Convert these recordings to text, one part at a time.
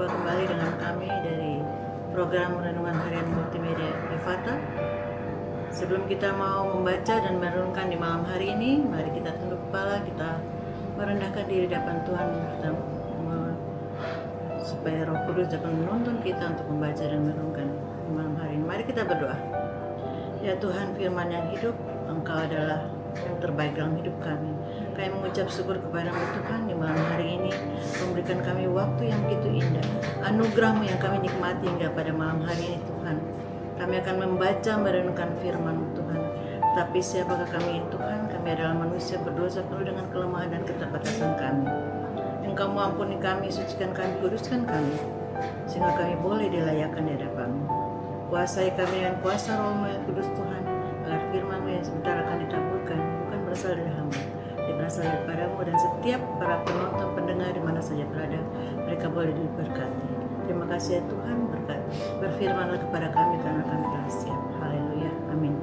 berjumpa kembali dengan kami dari program Renungan Harian Multimedia Efata. Sebelum kita mau membaca dan merenungkan di malam hari ini, mari kita tunduk kepala, kita merendahkan diri di hadapan Tuhan supaya Roh Kudus dapat menuntun kita untuk membaca dan merenungkan di malam hari ini. Mari kita berdoa. Ya Tuhan, firman yang hidup, Engkau adalah yang terbaik dalam hidup kami. Kami mengucap syukur kepada-Mu Tuhan di malam hari ini, memberikan kami waktu yang begitu indah, anugerah-Mu yang kami nikmati hingga pada malam hari ini Tuhan. Kami akan membaca merenungkan firman-Mu Tuhan. Tapi siapakah kami Tuhan? Kami adalah manusia berdosa penuh dengan kelemahan dan keterbatasan kami. Engkau mengampuni kami, sucikan kami, kuduskan kami, sehingga kami boleh dilayakkan di hadapan-Mu. Kuasai kami dengan kuasa Roh-Mu yang kudus Tuhan, agar firman-Mu yang sebentar akan ditaburkan bukan berasal dari hamba, dia berasal daripada-Mu, dan setiap para penonton pendengar di mana saja berada, mereka boleh diberkati. Terima kasih ya Tuhan, berfirmanlah kepada kami karena kami telah siap. Haleluya, amin.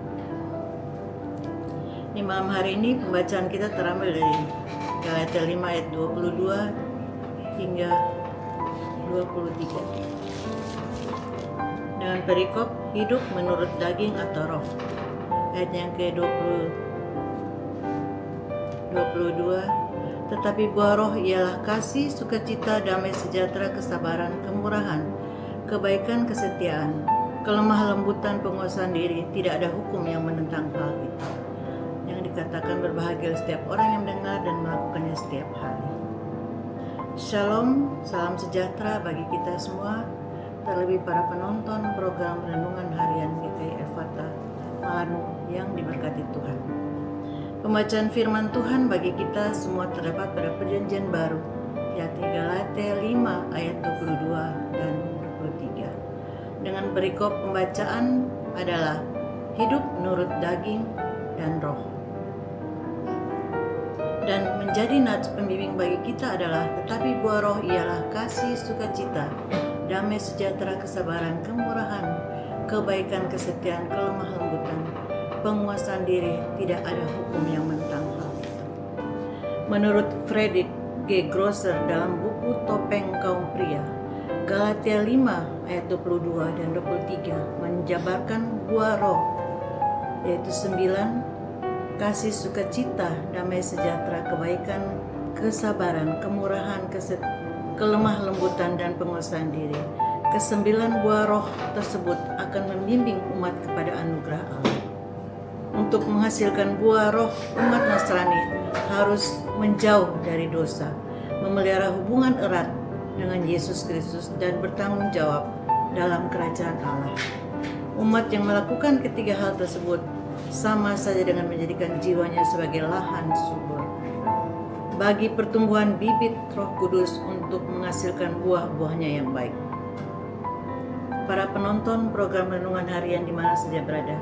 Di malam hari ini pembacaan kita terambil dari Galatia 5 ayat 22 hingga 23. Dengan perikop hidup menurut daging atau roh. Ayat yang ke-22, tetapi buah roh ialah kasih, sukacita, damai sejahtera, kesabaran, kemurahan, kebaikan, kesetiaan, kelemah lembutan, penguasaan diri. Tidak ada hukum yang menentang hal itu. Yang dikatakan berbahagia setiap orang yang mendengar dan melakukannya setiap hari. Shalom, salam sejahtera bagi kita semua, terlebih para penonton program Renungan Harian GKI Efata Manu yang diberkati Tuhan. Pembacaan firman Tuhan bagi kita semua terdapat pada Perjanjian Baru, yakni Galatia 5 ayat 22 dan 23. Dengan perikop pembacaan adalah hidup menurut daging dan roh. Dan menjadi nats pembimbing bagi kita adalah, tetapi buah roh ialah kasih, sukacita, damai sejahtera, kesabaran, kemurahan, kebaikan, kesetiaan, kelemah lembutan, penguasaan diri. Tidak ada hukum yang menentang hal itu. Menurut Friedrich G. Grosser dalam buku Topeng Kaum Pria, Galatia 5 ayat 22 dan 23 menjabarkan buah roh, yaitu 9, kasih, sukacita, damai sejahtera, kebaikan, kesabaran, kemurahan, kelemah lembutan, dan penguasaan diri. Kesembilan buah roh tersebut akan membimbing umat kepada anugerah Allah. Untuk menghasilkan buah roh, umat Nasrani harus menjauh dari dosa, memelihara hubungan erat dengan Yesus Kristus, dan bertanggung jawab dalam kerajaan Allah. Umat yang melakukan ketiga hal tersebut sama saja dengan menjadikan jiwanya sebagai lahan subur bagi pertumbuhan bibit Roh Kudus untuk menghasilkan buah-buahnya yang baik. Para penonton program Renungan Harian di mana saja berada,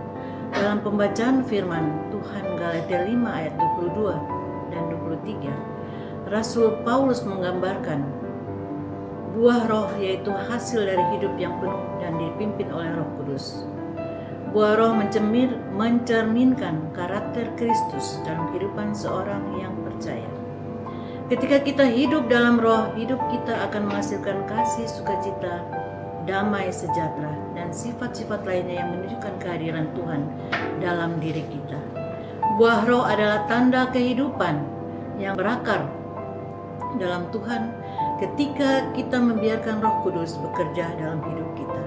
dalam pembacaan firman Tuhan Galatia 5 ayat 22 dan 23, Rasul Paulus menggambarkan buah roh, yaitu hasil dari hidup yang penuh dan dipimpin oleh Roh Kudus. Buah roh mencerminkan karakter Kristus dalam kehidupan seorang yang percaya. Ketika kita hidup dalam roh, hidup kita akan menghasilkan kasih, sukacita, damai sejahtera, dan sifat-sifat lainnya yang menunjukkan kehadiran Tuhan dalam diri kita. Buah roh adalah tanda kehidupan yang berakar dalam Tuhan ketika kita membiarkan Roh Kudus bekerja dalam hidup kita.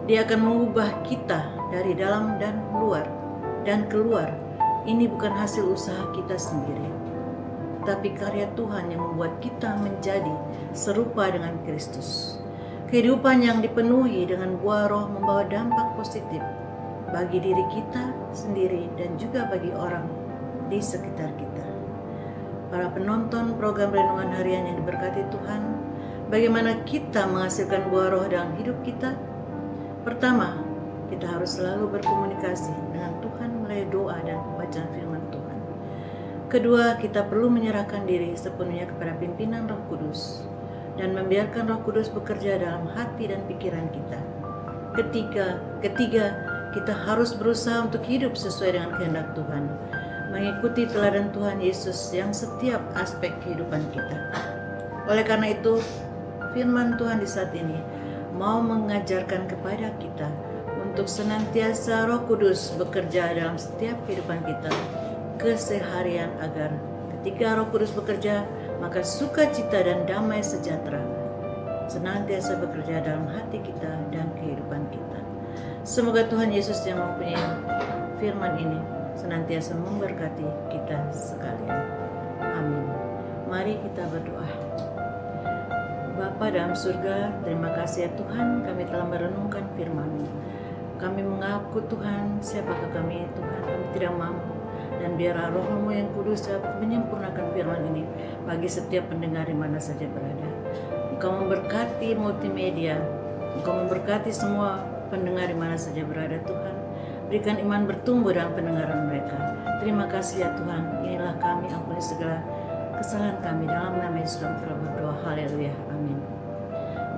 Dia akan mengubah kita dari dalam dan keluar. Ini bukan hasil usaha kita sendiri, tapi karya Tuhan yang membuat kita menjadi serupa dengan Kristus. Kehidupan yang dipenuhi dengan buah roh membawa dampak positif bagi diri kita sendiri dan juga bagi orang di sekitar kita. Para penonton program Renungan Harian yang diberkati Tuhan, bagaimana kita menghasilkan buah roh dalam hidup kita? Pertama, kita harus selalu berkomunikasi dengan Tuhan melalui doa dan pembacaan firman Tuhan. Kedua, kita perlu menyerahkan diri sepenuhnya kepada pimpinan Roh Kudus dan membiarkan Roh Kudus bekerja dalam hati dan pikiran kita. Ketiga, kita harus berusaha untuk hidup sesuai dengan kehendak Tuhan, mengikuti teladan Tuhan Yesus yang setiap aspek kehidupan kita. Oleh karena itu, firman Tuhan di saat ini mau mengajarkan kepada kita untuk senantiasa Roh Kudus bekerja dalam setiap kehidupan kita keseharian, agar ketika Roh Kudus bekerja, maka sukacita dan damai sejahtera senantiasa bekerja dalam hati kita dan kehidupan kita. Semoga Tuhan Yesus yang mempunyai firman ini senantiasa memberkati kita sekalian. Amin. Mari kita berdoa. Bapa dalam surga, terima kasih ya Tuhan, kami telah merenungkan firman-Mu. Kami mengaku Tuhan, siapakah kami Tuhan, kami tidak mampu. Dan biarlah Roh-Mu yang kudus dapat menyempurnakan firman ini bagi setiap pendengar di mana saja berada. Engkau memberkati multimedia, Engkau memberkati semua pendengar di mana saja berada Tuhan. Berikan iman bertumbuh dalam pendengaran mereka. Terima kasih ya Tuhan, inilah kami, ampuni segala kesalahan kami. Dalam nama Yesus kami telah berdoa, haleluya, amin.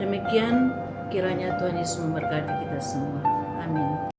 Demikian kiranya Tuhan Yesus memberkati kita semua, amin.